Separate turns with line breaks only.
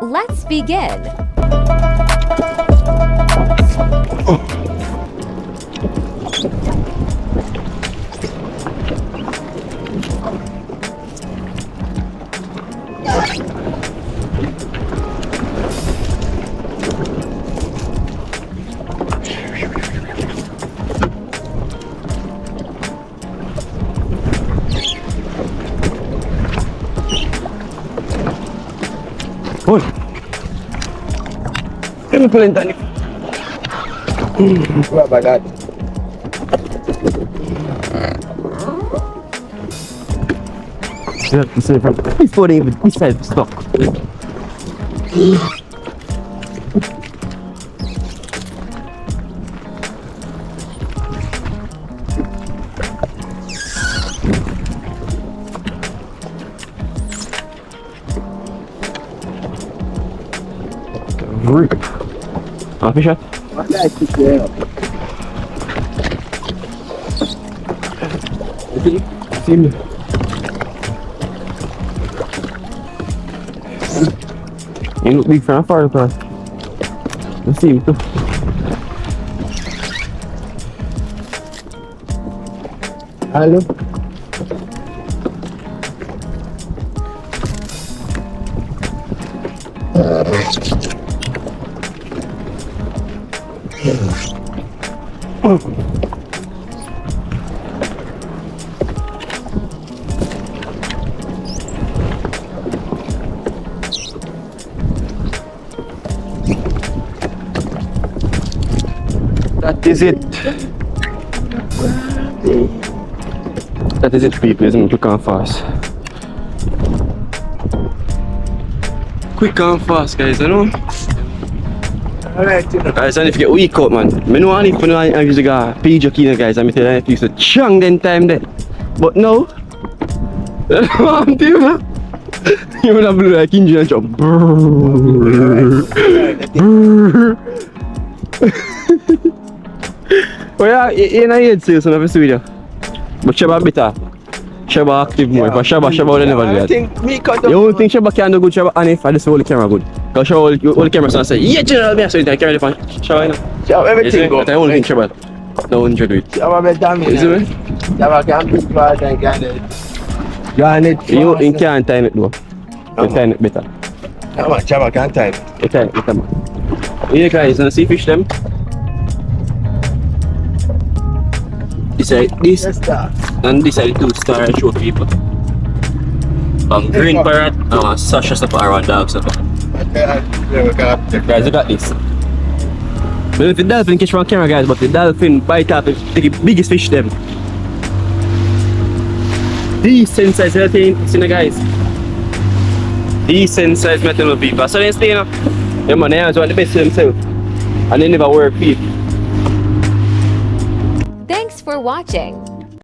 Let's begin.
Uy! Ano pala yung tani? Babagat. Before they even decide to stop. Fish shot? See me. You look big from afar, class. Let's see me too. Hello. That is it. That is it, people. Isn't it? Quick and fast. Quick and fast, guys. I know. Alright, guys, and if you get weak out, man, I know I need to use a page of key, guys. I'm telling you, if you used to chang then time then. But now, I'm telling you, you would have blue like engine and jump. Oh yeah, you know head sales on every video. But Shaba better. Shaba active more. But Shaba would never do that. You don't think Shaba can do good Shaba? And if I just hold the camera good. Because Shaba hold the camera and say, yeah, general, me. So you can carry the phone. Shaba, you know.
Shaba everything go.
I don't think Shaba. No one should do it.
Shaba better me.
Is it?
Shaba can be fast and can it. Can it.
You can't time it though. You time it better.
Shaba can't time.
You time it better, man. Here guys, you see fish them? This like this, and this like 2-star I show people. Green parrot, such as a parrot dogs. Guys, look at this. But if the dolphin catch from camera, guys, but the dolphin bite up the biggest fish them. Decent size thing, see guys. Decent size metal people. So they stay up. Yeah man, they want the best of themselves. And they never work people.
Thanks for watching.